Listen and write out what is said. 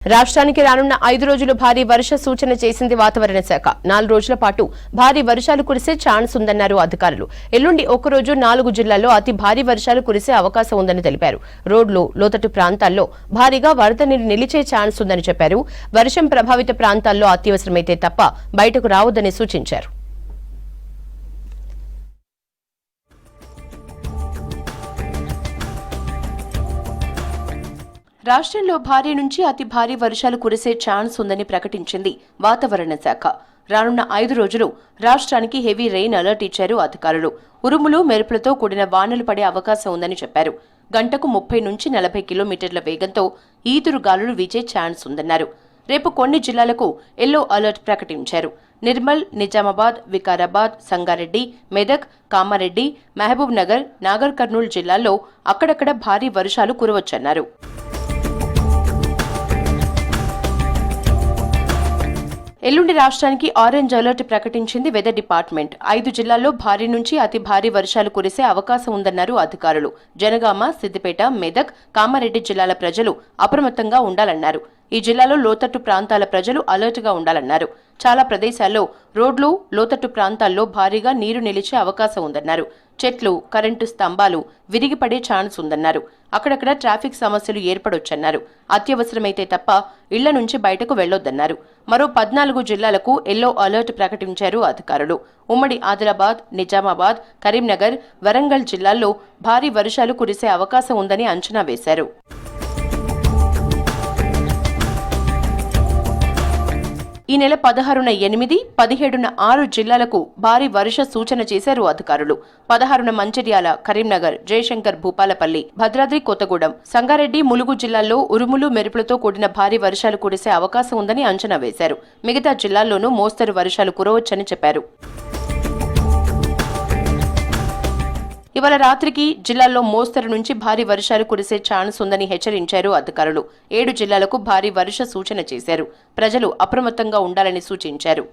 రాష్ట్రానికి రానున్న 5 రోజులు భారీ వర్ష సూచన చేసింది వాతావరణ శాఖ. 4 రోజుల పాటు భారీ వర్షాలు కురిసే ఛాన్స్ ఉందన్నారు అధికారులు. ఎల్లుండి ఒక్కరోజు 4 జిల్లాల్లో అతి భారీ వర్షాలు కురిసే అవకాశం ఉందని తెలిపారు. రోడ్లు, లోతట్టు ప్రాంతాల్లో భారీగా వరద నీరు నిలిచే ఛాన్స్ ఉందని చెప్పారు. వర్షం ప్రభావిత ప్రాంతాల్లో అత్యవసరమైతే తప్ప బయటకు రావద్దని సూచించారు. రాష్ట్రంలో భారీ నుంచి అతి భారీ వర్షాలు కురిసే ఛాన్స్ ఉందని ప్రకటించింది వాతావరణ శాఖ. రానున్న 5 రోజులు రాష్ట్రానికి హెవీ రెయిన్ అలర్ట్ ఇచ్చారు అధికారులు. ఉరుములు, మెరుపులతో కూడిన వానలు పడే అవకాశం ఉందని చెప్పారు. గంటకు 30 నుంచి 40 కిలోమీటర్ల వేగంతో ఈదురు గాలులు వీచే ఛాన్స్ ఉందన్నారు. రేపు కొన్ని జిల్లాలకు ఎల్లో అలర్ట్ ప్రకటించారు. నిర్మల్, నిజామాబాద్, వికారాబాద్, సంగారెడ్డి, మెదక్, కామారెడ్డి, మహబూబ్ నగర్, నాగర్ కర్నూల్ జిల్లాల్లో అక్కడక్కడ భారీ వర్షాలు కురవచ్చన్నారు. ఎల్లుండి రాష్ట్రానికి ఆరెంజ్ అలర్ట్ ప్రకటించింది వెదర్ డిపార్ట్మెంట్. 5 జిల్లాల్లో భారీ నుంచి అతి భారీ వర్షాలు కురిసే అవకాశం ఉందన్నారు అధికారులు. జనగామ, సిద్దిపేట, మెదక్, కామారెడ్డి జిల్లాల ప్రజలు అప్రమత్తంగా ఉండాలన్నారు. ఈ జిల్లాలో లోతట్టు ప్రాంతాల ప్రజలు అలర్ట్గా ఉండాలన్నారు. చాలా ప్రదేశాల్లో రోడ్లు, లోతట్టు ప్రాంతాల్లో భారీగా నీరు నిలిచే అవకాశం ఉందన్నారు. చెట్లు, కరెంటు స్తంభాలు విరిగిపడే ఛాన్స్ ఉందన్నారు. అక్కడక్కడ ట్రాఫిక్ సమస్యలు ఏర్పడొచ్చన్నారు. అత్యవసరమైతే తప్ప ఇళ్ల నుంచి బయటకు వెళ్లొద్దన్నారు. మరో 14 జిల్లాలకు ఎల్లో అలర్ట్ ప్రకటించారు అధికారులు. ఉమ్మడి ఆదిలాబాద్, నిజామాబాద్, కరీంనగర్, వరంగల్ జిల్లాల్లో భారీ వర్షాలు కురిసే అవకాశం ఉందని అంచనా వేశారు. ఈ నెల 16న 8, 17న 6 జిల్లాలకు భారీ వర్ష సూచన చేశారు అధికారులు. 16న మంచిర్యాల, కరీంనగర్, జయశంకర్, భూపాలపల్లి, భద్రాద్రి కొత్తగూడెం, సంగారెడ్డి, ములుగు జిల్లాల్లో ఉరుములు, మెరుపులతో కూడిన భారీ వర్షాలు కురిసే అవకాశం ఉందని అంచనా వేశారు. మిగతా జిల్లాల్లోనూ మోస్తరు వర్షాలు కురవచ్చని చెప్పారు. ఇవాళ రాత్రికి జిల్లాల్లో మోస్తరు నుంచి భారీ వర్షాలు కురిసే ఛాన్స్ ఉందని హెచ్చరించారు అధికారులు. 7 జిల్లాలకు భారీ వర్ష సూచన చేశారు. ప్రజలు అప్రమత్తంగా ఉండాలని సూచించారు.